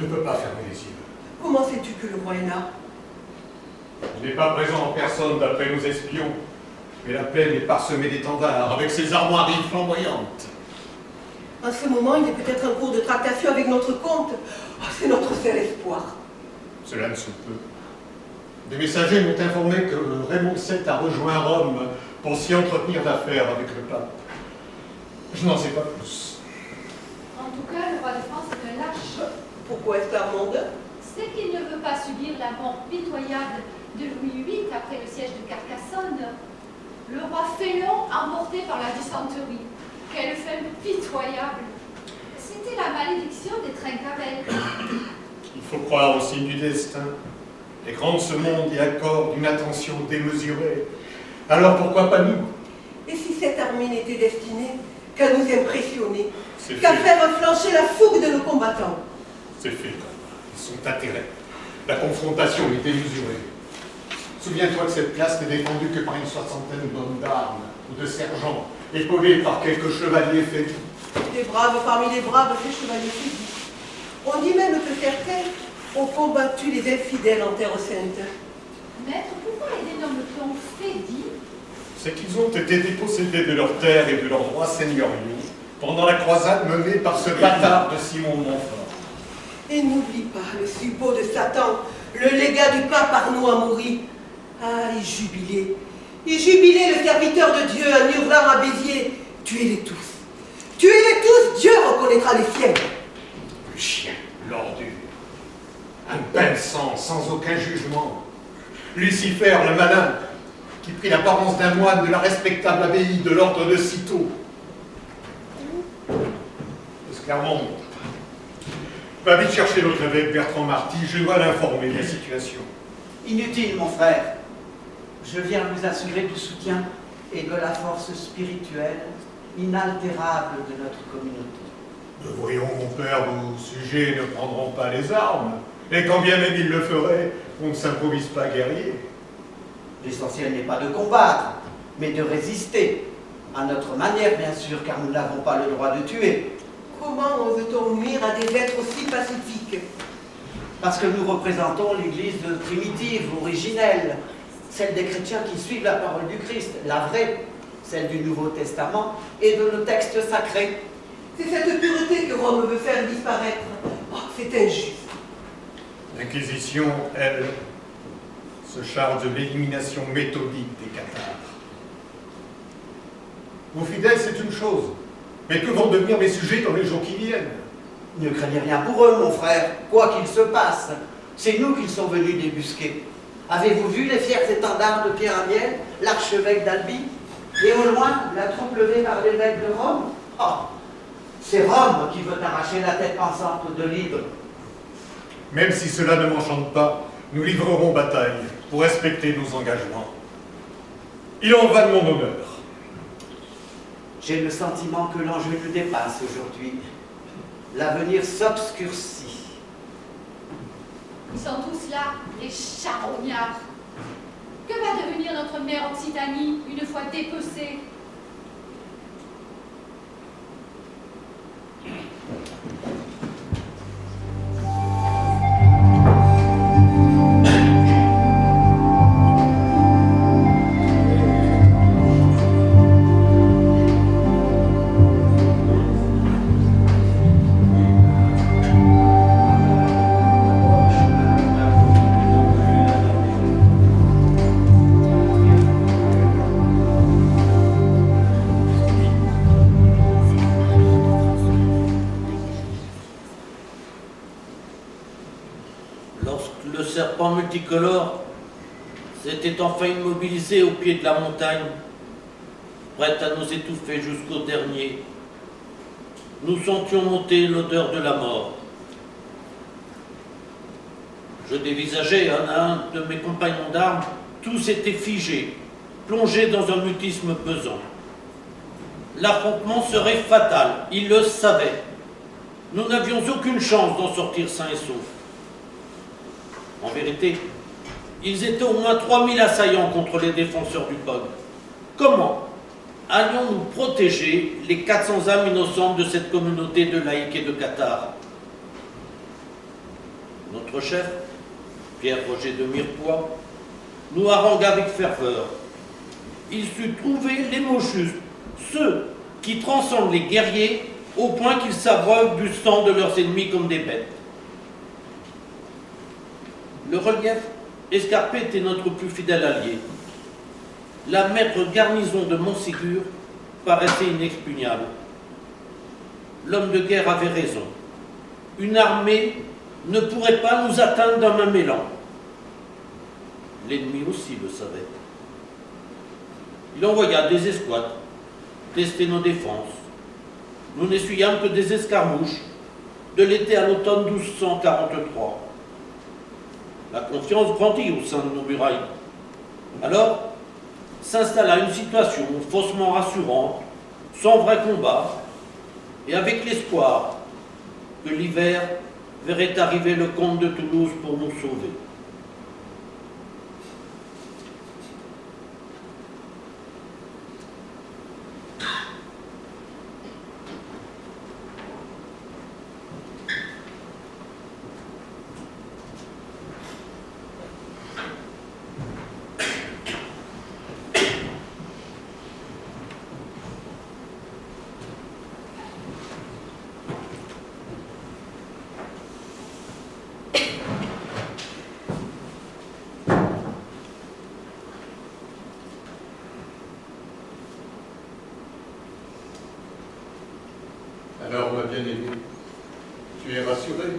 ne peux pas fermer les yeux. Comment sais-tu que le roi est là? Il n'est pas présent en personne d'après nos espions, mais la plaine est parsemée d'étendards, avec ses armoiries flamboyantes. En ce moment, il est peut-être en cours de tractation avec notre comte. Oh, c'est notre seul espoir. Cela ne se peut. Des messagers m'ont informé que Raymond VII a rejoint Rome pour s'y entretenir d'affaires avec le pape. Je n'en sais pas plus. En tout cas, le roi de France est un lâche. Pourquoi est-ce Armande? C'est qu'il ne veut pas subir la mort pitoyable de Louis VIII après le siège de Carcassonne. Le roi félon emporté par la dysenterie. Quelle femme pitoyable! C'était la malédiction des Trinquabelles. Il faut croire au signe du destin. Les grands de ce monde y accordent une attention démesurée. Alors pourquoi pas nous? Et si cette armée n'était destinée qu'à nous impressionner, C'est qu'à fait. faire flancher la fougue de nos combattants? C'est fait. Ils sont atterrés. La confrontation est démesurée. Souviens-toi que cette place n'est défendue que par une soixantaine d'hommes d'armes ou de sergents, épaulés par quelques chevaliers faiblis. Des braves parmi les braves, ces chevaliers physiques. On dit même que certains ont combattu les infidèles en Terre Sainte. Maître, pourquoi les dénomme-t-on Fédis? C'est qu'ils ont été dépossédés de leurs terres et de leurs droits seigneuriaux pendant la croisade menée par ce bâtard de Simon de Montfort. Et n'oublie pas le suppôt de Satan, le légat du pape Arnaud Amaury. Ah, il jubilait. Il jubilait le serviteur de Dieu en hurlant à Béziers. Tuez-les tous. Tuez-les tous, Dieu reconnaîtra les siens. Le chien, l'ordure. Un bain de sang sans aucun jugement. Lucifer, le malin, qui prit l'apparence d'un moine de la respectable abbaye de l'ordre de Cîteaux. Esclarmonde. Va vite chercher l'autre évêque, Bertrand Marty, je dois l'informer de la situation. Inutile, mon frère. Je viens vous assurer du soutien et de la force spirituelle inaltérable de notre communauté. Nous voyons, mon père, vos sujets ne prendront pas les armes. Et quand bien même ils le feraient, on ne s'improvise pas guerrier. L'essentiel n'est pas de combattre, mais de résister. À notre manière, bien sûr, car nous n'avons pas le droit de tuer. Comment ose-t-on nuire à des êtres aussi pacifiques? Parce que nous représentons l'Église primitive, originelle, celle des chrétiens qui suivent la parole du Christ, la vraie, celle du Nouveau Testament et de nos textes sacrés. C'est cette pureté que Rome veut faire disparaître. Oh, c'est injuste. L'Inquisition, elle, se charge de l'élimination méthodique des cathares. Vos fidèles, c'est une chose, mais que vont devenir mes sujets dans les jours qui viennent? Ne craignez rien pour eux, mon frère, quoi qu'il se passe. C'est nous qu'ils sont venus débusquer. Avez-vous vu les fiers étendards de Pierre Amiel, l'archevêque d'Albi? Et au loin, la troupe levée par l'évêque de Rome? Oh, c'est Rome qui veut arracher la tête pensante de l'hydre. Même si cela ne m'enchante pas, nous livrerons bataille pour respecter nos engagements. Il en va de mon honneur. J'ai le sentiment que l'enjeu nous dépasse aujourd'hui. L'avenir s'obscurcit. Ils sont tous là, les charognards. Que va devenir notre mère Occitanie une fois dépecée? Multicolore s'était enfin immobilisé au pied de la montagne, prête à nous étouffer jusqu'au dernier. Nous sentions monter l'odeur de la mort. Je dévisageais un à un de mes compagnons d'armes, tous étaient figés, plongés dans un mutisme pesant. L'affrontement serait fatal, ils le savaient. Nous n'avions aucune chance d'en sortir sains et saufs. En vérité, ils étaient au moins 3000 assaillants contre les défenseurs du Pog. Comment allions-nous protéger les 400 âmes innocentes de cette communauté de laïcs et de cathares? Notre chef, Pierre-Roger de Mirepoix, nous harangue avec ferveur. Il sut trouver les mots justes, ceux qui transcendent les guerriers au point qu'ils s'abreuvent du sang de leurs ennemis comme des bêtes. Le relief escarpé était notre plus fidèle allié. La maître garnison de Montségur paraissait inexpugnable. L'homme de guerre avait raison. Une armée ne pourrait pas nous atteindre d'un même élan. L'ennemi aussi le savait. Il envoya des escouades tester nos défenses. Nous n'essuyâmes que des escarmouches de l'été à l'automne 1243. La confiance grandit au sein de nos murailles. Alors s'installa une situation faussement rassurante, sans vrai combat, et avec l'espoir que l'hiver verrait arriver le comte de Toulouse pour nous sauver. Alors, ma bien-aimée, tu es rassurée?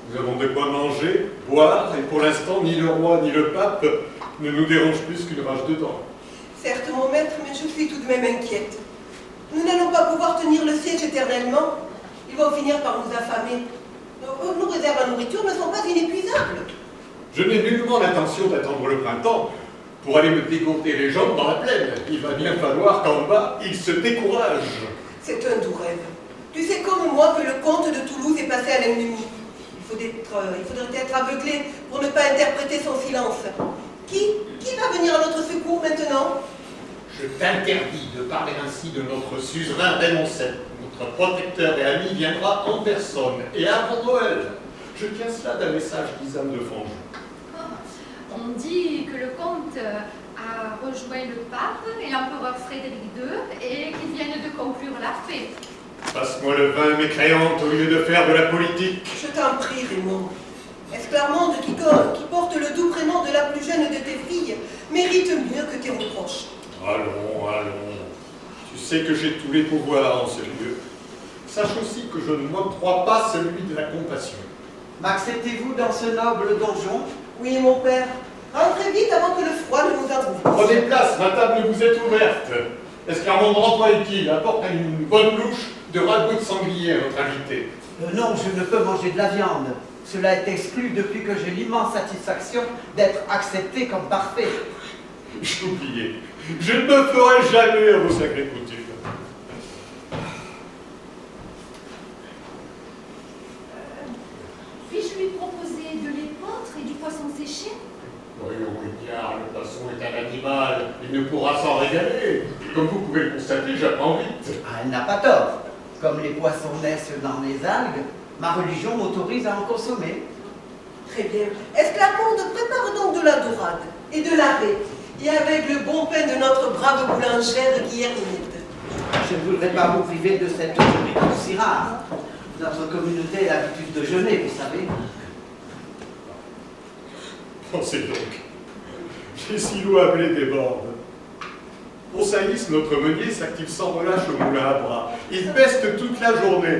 Nous avons de quoi manger, boire, et pour l'instant, ni le roi ni le pape ne nous dérangent plus qu'une rage de dents. Certes, mon maître, mais je suis tout de même inquiète. Nous n'allons pas pouvoir tenir le siège éternellement. Ils vont finir par nous affamer. Nos réserves à nourriture ne sont pas inépuisables. Je n'ai nullement l'intention d'attendre le printemps pour aller me dégourdir les jambes dans la plaine. Il va bien falloir qu'en bas, ils se découragent. C'est un doux rêve. Tu sais comme moi que le comte de Toulouse est passé à l'ennemi. Il faudrait être aveuglé pour ne pas interpréter son silence. Qui va venir à notre secours maintenant? Je t'interdis de parler ainsi de notre suzerain Raymond VII. Notre protecteur et ami viendra en personne, et avant Noël. Je tiens cela d'un message d'Isam de Fange. On dit que le comte a rejoint le pape et l'empereur Frédéric II et qu'ils viennent de conclure la paix. Passe-moi le vin, mécréante, au lieu de faire de la politique. Je t'en prie, Raymond. Esclarmonde, qui porte le doux prénom de la plus jeune de tes filles, mérite mieux que tes reproches. Allons, allons. Tu sais que j'ai tous les pouvoirs en ce lieu. Sache aussi que je ne m'octroie pas celui de la compassion. M'acceptez-vous dans ce noble donjon? Oui, mon père. Entrez vite avant que le froid ne nous aboute. Prenez place, ma table vous est ouverte. Esclarmonde, rentre utile, apporte une bonne louche de ragoût de sanglier à notre invité. Non, je ne peux manger de la viande. Cela est exclu depuis que j'ai l'immense satisfaction d'être accepté comme parfait. J'oubliais. Je ne me ferai jamais à vos sacrées coutumes. Puis-je lui proposer de l'épeautre et du poisson séché? Oui, car le poisson est un animal. Il ne pourra s'en régaler. Comme vous pouvez le constater, j'apprends vite. Ah, elle n'a pas tort. Comme les poissons naissent dans les algues, ma religion m'autorise à en consommer. Très bien. Esclarmonde, prépare donc de la dorade et de l'arrêt, et avec le bon pain de notre brave boulangère Guillerminette. Je ne voudrais pas vous priver de cette nourriture si rare. Notre communauté a l'habitude de jeûner, vous savez. Pensez donc. J'ai si l'eau appelée déborde. Pour Saïs, notre meunier s'active sans relâche au moulin à bras. Il peste toute la journée.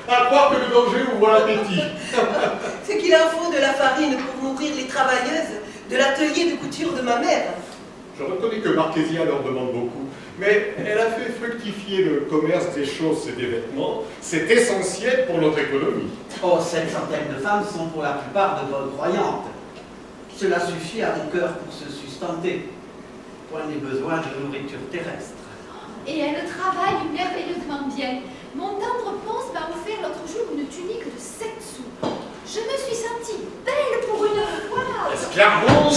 À croire que le danger ouvre l'appétit. C'est qu'il en faut de la farine pour nourrir les travailleuses de l'atelier de couture de ma mère. Je reconnais que Marquesia leur demande beaucoup, mais elle a fait fructifier le commerce des chausses et des vêtements. C'est essentiel pour notre économie. Oh, cette centaine de femmes sont pour la plupart de bonnes croyantes. Cela suffit à mon cœur pour se sustenter. Point n'est besoin de nourriture terrestre. Et elle travaille merveilleusement bien. Mon tendre Ponce m'a offert l'autre jour une tunique de 7 sous. Je me suis sentie belle pour une fois. Esclarmonde,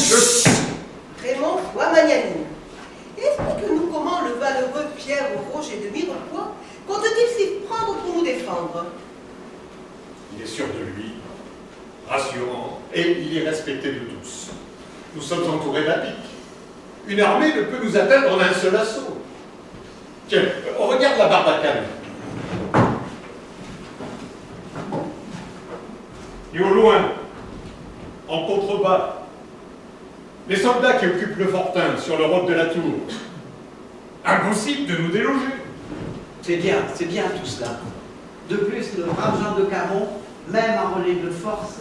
Raymond, sois magnanime. Explique-nous comment le valeureux Pierre Roger de Mirepoix compte-t-il s'y prendre pour nous défendre? Il est sûr de lui. rassurant, et il est respecté de tous. Nous sommes entourés d'à pic. Une armée ne peut nous atteindre en un seul assaut. Tiens, regarde la barbacane. Et au loin, en contrebas, les soldats qui occupent le fortin sur le roc de la tour. Impossible de nous déloger. C'est bien tout cela. De plus, le brave Jean de Caron, même en relais de force,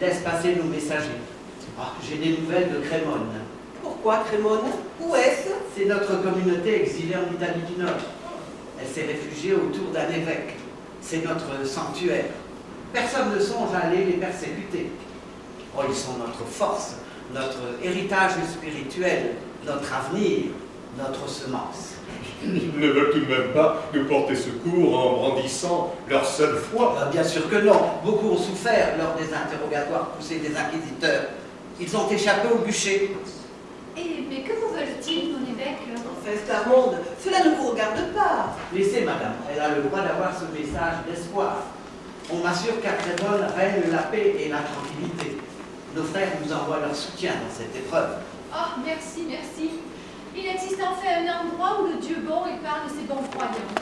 laisse passer nos messagers. Ah, j'ai des nouvelles de Crémone. Pourquoi Crémone? Où est-ce? C'est notre communauté exilée en Italie du Nord. Elle s'est réfugiée autour d'un évêque. C'est notre sanctuaire. Personne ne songe à aller les persécuter. Oh, ils sont notre force, notre héritage spirituel, notre avenir, notre semence. Ils ne veulent tout de même pas nous porter secours en brandissant leur seule foi. Bien sûr que non. Beaucoup ont souffert lors des interrogatoires poussés des inquisiteurs. Ils ont échappé au bûcher. Mais que vous veulent-ils, mon évêque? Enfin, Starmonde, cela ne vous regarde pas. Laissez, madame, elle a le droit d'avoir ce message d'espoir. On m'assure qu'à Crémone règne la paix et la tranquillité. Nos frères nous envoient leur soutien dans cette épreuve. Oh, merci, merci. Il existe enfin un endroit où le Dieu bon épargne ses bons croyants.